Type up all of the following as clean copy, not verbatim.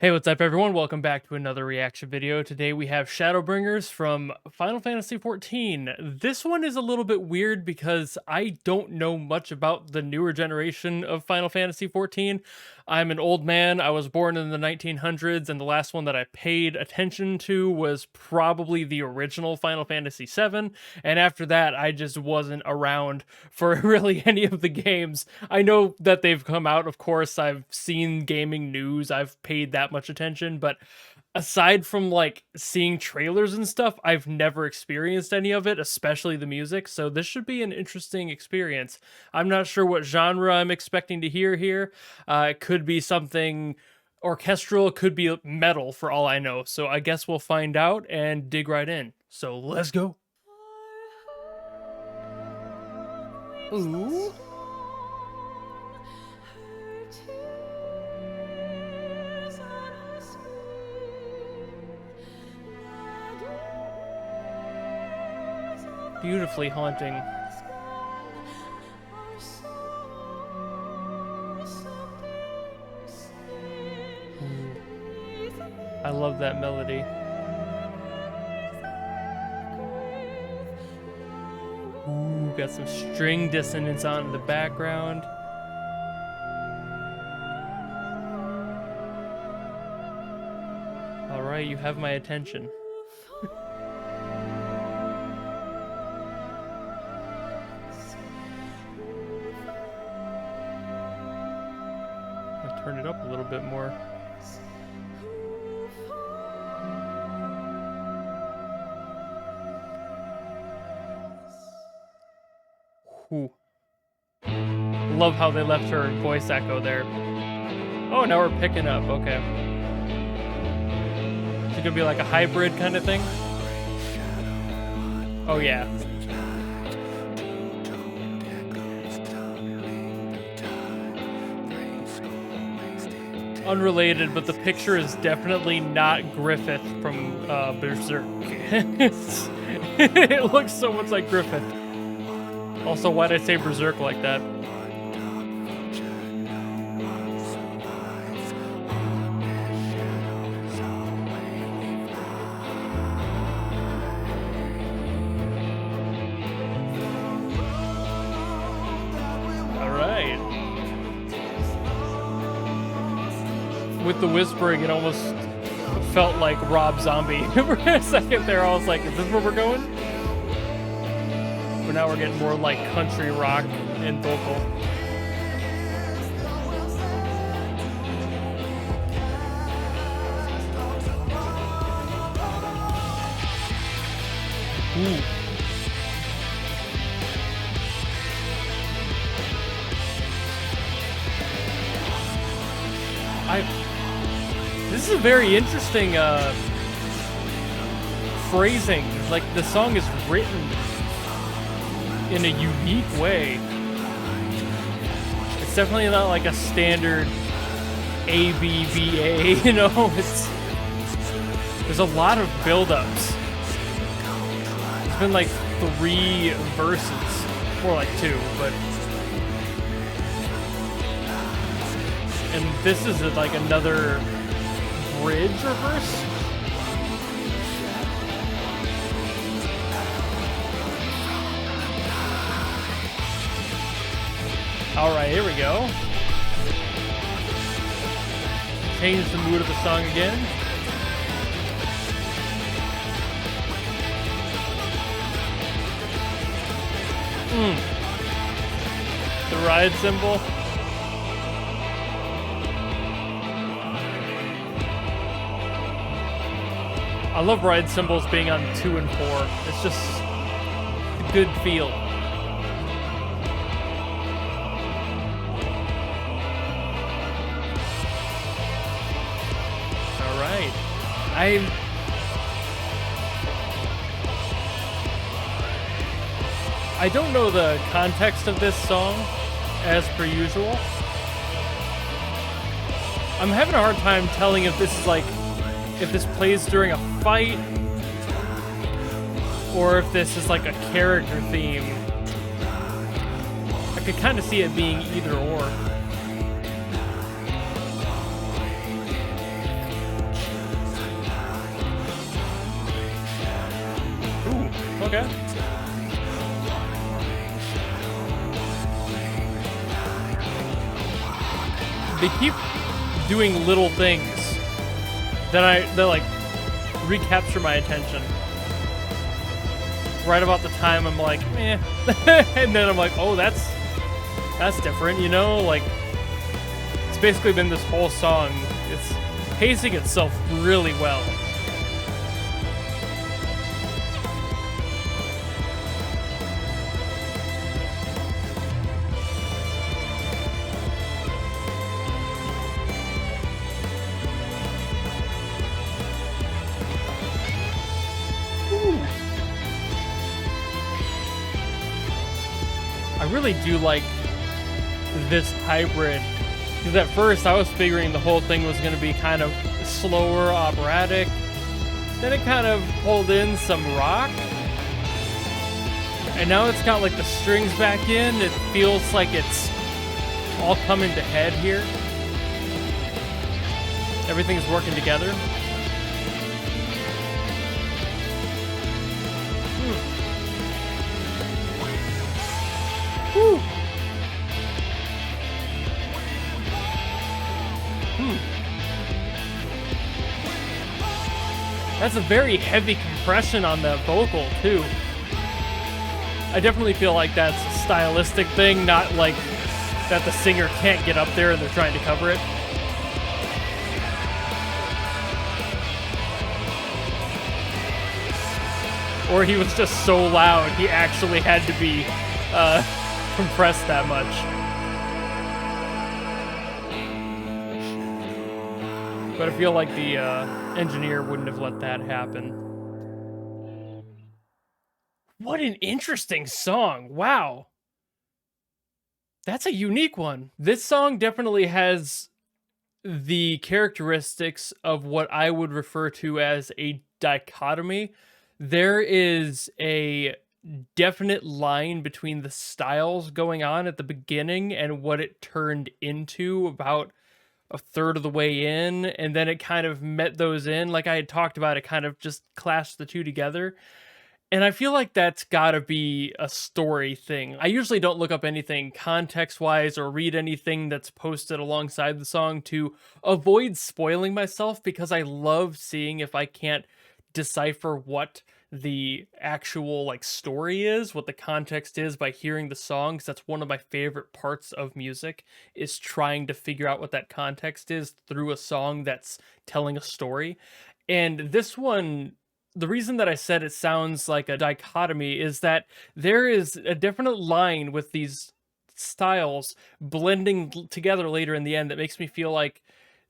Hey, what's up everyone? Welcome back to another reaction video. Today we have Shadowbringers from Final Fantasy XIV. This one is a little bit weird because I don't know much about the newer generation of Final Fantasy XIV. I'm an old man. I was born in the 1900s, and the last one that I paid attention to was probably the original Final Fantasy VII. And after that, I just wasn't around for really any of the games. I know that they've come out, of course. I've seen gaming news. I've paid that much attention, but aside from like seeing trailers and stuff, I've never experienced any of it, especially the music. So this should be an interesting experience. I'm not sure what genre I'm expecting to hear here. It could be something orchestral, it could be metal for all I know. So I guess we'll find out and dig right in. So let's go. Ooh. Beautifully haunting. I love that melody. Ooh, got some string dissonance on in the background. All right, you have my attention. Turn it up a little bit more. Ooh. Love how they left her voice echo there. Oh, now we're picking up. Okay. Is it gonna be like a hybrid kind of thing? Oh, yeah. Unrelated, but the picture is definitely not Griffith from Berserk. It looks so much like Griffith. Also, why'd I say Berserk like that? With the whispering, it almost felt like Rob Zombie. For a second there, I was like, is this where we're going? But now we're getting more like country rock and vocal. Ooh. This is a very interesting phrasing. Like, the song is written in a unique way. It's definitely not like a standard A-B-B-A, you know? There's a lot of build-ups. It's been like 3 verses, more like 2, but... And this is like another bridge or verse? Alright, here we go. Change the mood of the song again. The ride cymbal. I love ride cymbals being on 2 and 4. It's just a good feel. All right. I don't know the context of this song, as per usual. I'm having a hard time telling if this is like, if this plays during a fight, or if this is like a character theme. I could kind of see it being either or. Okay. They keep doing little things that like recapture my attention. Right about the time I'm like, eh. And then I'm like, oh, that's different, you know? Like, it's basically been this whole song. It's pacing itself really well. I really do like this hybrid, because at first I was figuring the whole thing was going to be kind of slower, operatic. Then it kind of pulled in some rock. And now it's got like the strings back in. It feels like it's all coming to head here. Everything's working together. Whew. That's a very heavy compression on that vocal, too. I definitely feel like that's a stylistic thing, not like that the singer can't get up there and they're trying to cover it. Or he was just so loud, he actually had to be compressed that much. But I feel like the engineer wouldn't have let that happen. What an interesting song. Wow. That's a unique one. This song definitely has the characteristics of what I would refer to as a dichotomy. There is a definite line between the styles going on at the beginning and what it turned into about a third of the way in, and then it kind of met those in. Like I had talked about, it kind of just clashed the two together. And I feel like that's gotta be a story thing. I usually don't look up anything context-wise or read anything that's posted alongside the song to avoid spoiling myself, because I love seeing if I can't decipher what the actual like story is, what the context is, by hearing the song. 'Cause that's one of my favorite parts of music, is trying to figure out what that context is through a song that's telling a story. And this one, the reason that I said it sounds like a dichotomy is that there is a definite line with these styles blending together later in the end that makes me feel like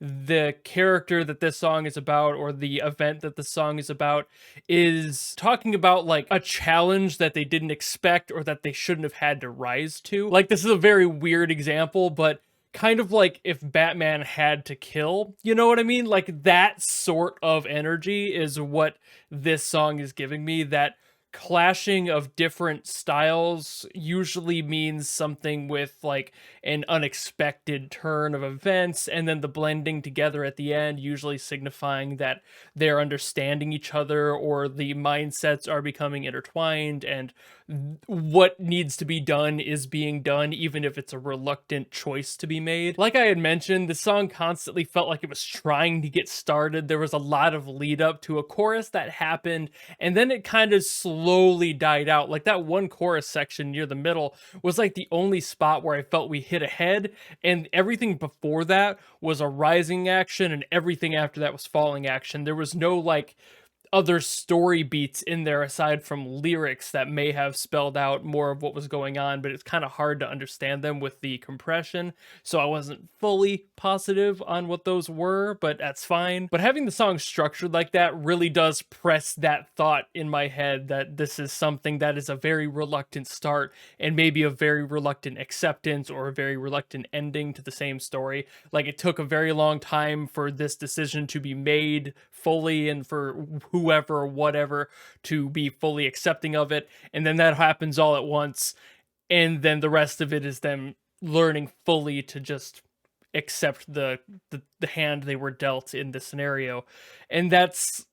the character that this song is about, or the event that the song is about, is talking about like a challenge that they didn't expect or that they shouldn't have had to rise to. Like, this is a very weird example, but kind of like if Batman had to kill, you know what I mean? Like, that sort of energy is what this song is giving me. That clashing of different styles usually means something with like an unexpected turn of events, and then the blending together at the end usually signifying that they're understanding each other, or the mindsets are becoming intertwined, and what needs to be done is being done, even if it's a reluctant choice to be made. Like I had mentioned, the song constantly felt like it was trying to get started. There was a lot of lead up to a chorus that happened, and then it kind of slowly died out. Like that one chorus section near the middle was like the only spot where I felt we hit ahead, and everything before that was a rising action, and everything after that was falling action. There was no like other story beats in there aside from lyrics that may have spelled out more of what was going on, but it's kind of hard to understand them with the compression, so I wasn't fully positive on what those were, but that's fine. But having the song structured like that really does press that thought in my head that this is something that is a very reluctant start, and maybe a very reluctant acceptance, or a very reluctant ending to the same story. Like, it took a very long time for this decision to be made fully, and for whoever or whatever to be fully accepting of it, and then that happens all at once, and then the rest of it is them learning fully to just accept the hand they were dealt in this scenario. And that's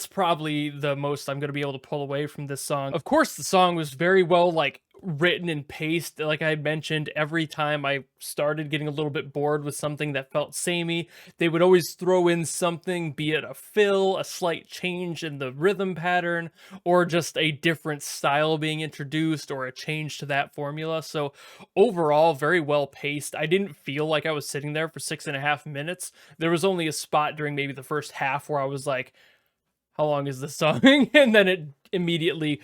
probably the most I'm going to be able to pull away from this song. Of course, the song was very well like written and paced. Like I mentioned, every time I started getting a little bit bored with something that felt samey, they would always throw in something, be it a fill, a slight change in the rhythm pattern, or just a different style being introduced, or a change to that formula. So overall, very well paced. I didn't feel like I was sitting there for 6.5 minutes. There was only a spot during maybe the first half where I was like, how long is this song? And then it immediately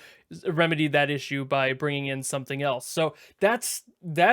remedied that issue by bringing in something else. So that's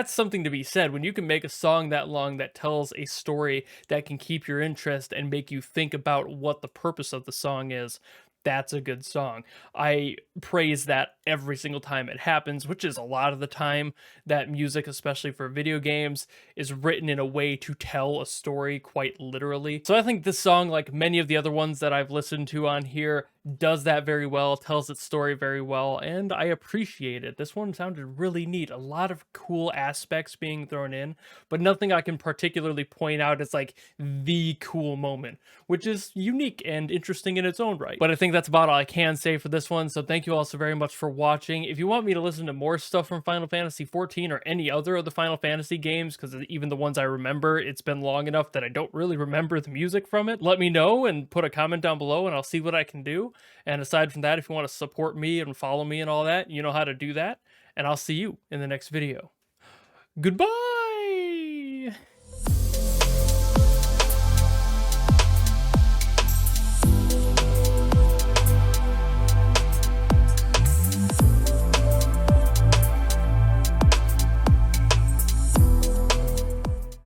something to be said. When you can make a song that long that tells a story that can keep your interest and make you think about what the purpose of the song is, that's a good song. I praise that every single time it happens, which is a lot of the time. That music, especially for video games, is written in a way to tell a story quite literally. So I think this song, like many of the other ones that I've listened to on here, does that very well, tells its story very well, and I appreciate it. This one sounded really neat. A lot of cool aspects being thrown in, but nothing I can particularly point out as like the cool moment, which is unique and interesting in its own right. But I think that's about all I can say for this one, so thank you all so very much for watching. If you want me to listen to more stuff from Final Fantasy XIV or any other of the Final Fantasy games, because even the ones I remember, it's been long enough that I don't really remember the music from it, let me know and put a comment down below and I'll see what I can do. And aside from that, if you want to support me and follow me and all that, you know how to do that. And I'll see you in the next video. Goodbye!